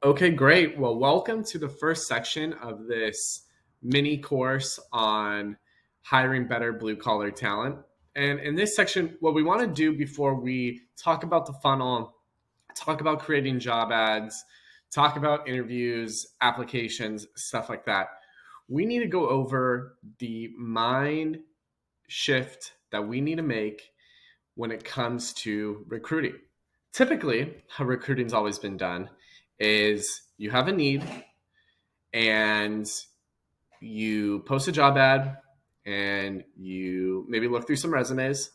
Okay, great. Well, welcome to the first section of this mini course on hiring better blue collar talent. And in this section, what we want to do before we talk about the funnel, talk about creating job ads, talk about interviews, applications, stuff like that, we need to go over the mind shift that we need to make when it comes to recruiting. Typically, how recruiting's always been done is you have a need and you post a job ad and you maybe look through some resumes,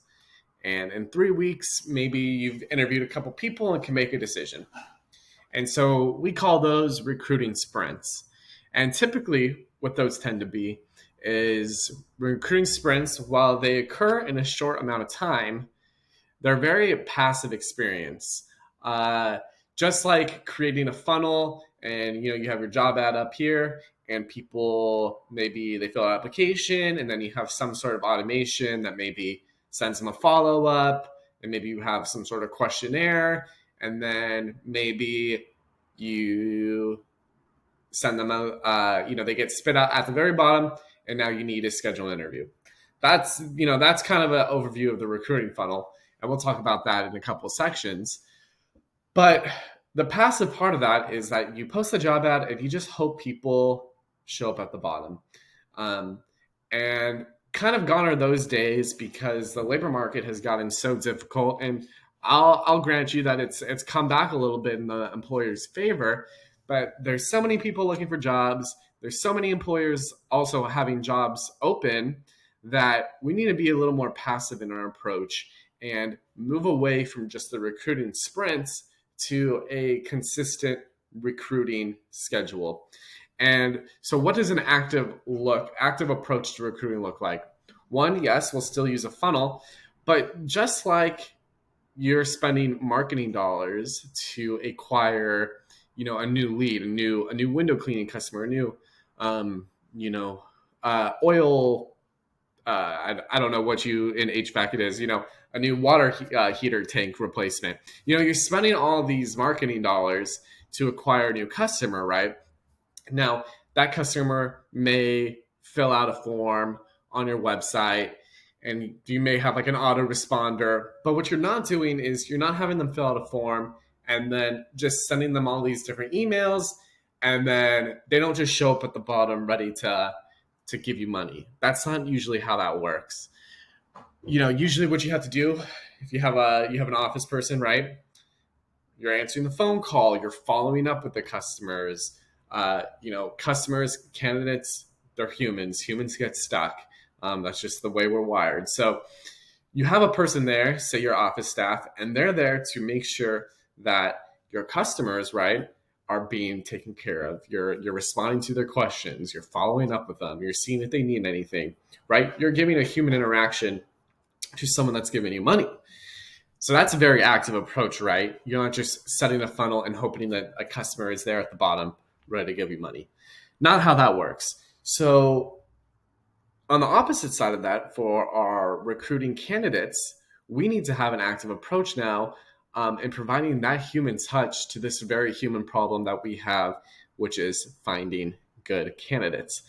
and in 3 weeks maybe you've interviewed a couple people and can make a decision. And so we call those recruiting sprints. And typically what those tend to be is recruiting sprints. While they occur in a short amount of time, they're very passive experience. Uh, just like creating a funnel, and you have your job ad up here, and people maybe they fill out an application, and then you have some sort of automation that maybe sends them a follow up, and maybe you have some sort of questionnaire, and then maybe you send them out. They get spit out at the very bottom, and now you need to schedule an interview. That's kind of an overview of the recruiting funnel, and we'll talk about that in a couple of sections. But the passive part of that is that you post a job ad and you just hope people show up at the bottom. Um, and kind of gone are those days because the labor market has gotten so difficult. And I'll grant you that it's come back a little bit in the employer's favor, but there's so many people looking for jobs. There's so many employers also having jobs open that we need to be a little more passive in our approach and move away from just the recruiting sprints to a consistent recruiting schedule. And so what does an active approach to recruiting look like? One, yes, we'll still use a funnel, but just like you're spending marketing dollars to acquire, a new lead, a new window cleaning customer, a new, oil. I don't know what you in HVAC it is. A new water heater tank replacement. You're spending all these marketing dollars to acquire a new customer, right? Now, that customer may fill out a form on your website, and you may have like an autoresponder. But what you're not doing is you're not having them fill out a form and then just sending them all these different emails, and then they don't just show up at the bottom ready to give you money. That's not usually how that works. Usually what you have to do, if you have an office person, right? You're answering the phone call, you're following up with the customers. Customers, candidates, they're humans. Humans get stuck. That's just the way we're wired. So you have a person there, say your office staff, and they're there to make sure that your customers, right, are being taken care of. You're responding to their questions. You're following up with them. You're seeing if they need anything, right? You're giving a human interaction to someone that's giving you money. So that's a very active approach, right? You're not just setting a funnel and hoping that a customer is there at the bottom ready to give you money. Not how that works. So on the opposite side of that, for our recruiting candidates, we need to have an active approach now in providing that human touch to this very human problem that we have, which is finding good candidates.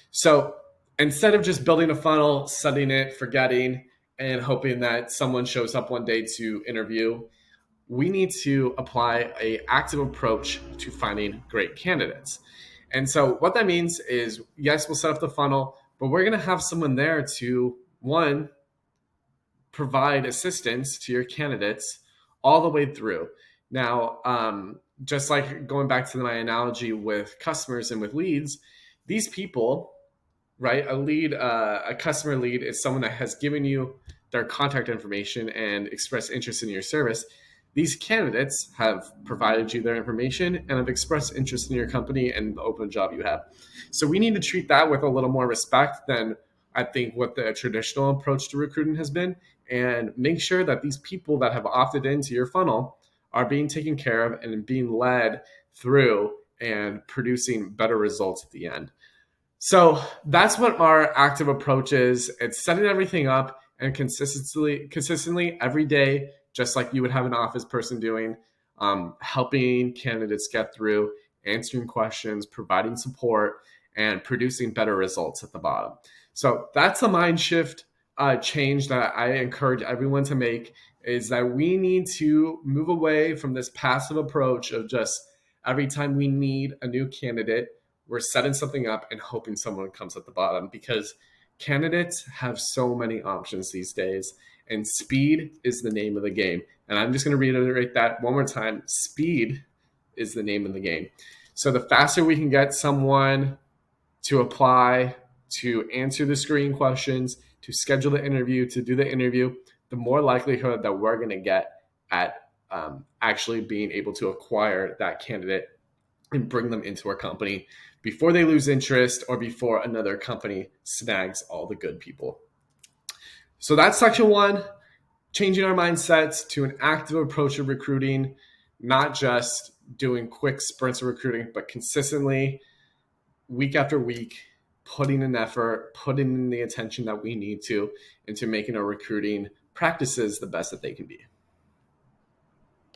So instead of just building a funnel, setting it, forgetting, and hoping that someone shows up one day to interview, we need to apply a active approach to finding great candidates. And so what that means is, yes, we'll set up the funnel, but we're going to have someone there to, one, provide assistance to your candidates all the way through. Now, just like going back to my analogy with customers and with leads, these people, right? A customer lead is someone that has given you their contact information and expressed interest in your service. These candidates have provided you their information and have expressed interest in your company and the open job you have. So we need to treat that with a little more respect than I think what the traditional approach to recruiting has been, and make sure that these people that have opted into your funnel are being taken care of and being led through and producing better results at the end. So that's what our active approach is. It's setting everything up and consistently every day, just like you would have an office person doing, helping candidates get through answering questions, providing support, and producing better results at the bottom. So that's the mind shift change that I encourage everyone to make, is that we need to move away from this passive approach of just every time we need a new candidate, we're setting something up and hoping someone comes at the bottom, because candidates have so many options these days, and speed is the name of the game. And I'm just going to reiterate that one more time. Speed is the name of the game. So the faster we can get someone to apply, to answer the screening questions, to schedule the interview, to do the interview, the more likelihood that we're going to get at actually being able to acquire that candidate and bring them into our company before they lose interest or before another company snags all the good people. So that's section one, changing our mindsets to an active approach of recruiting, not just doing quick sprints of recruiting, but consistently, week after week, putting in effort, putting in the attention that we need to into making our recruiting practices the best that they can be.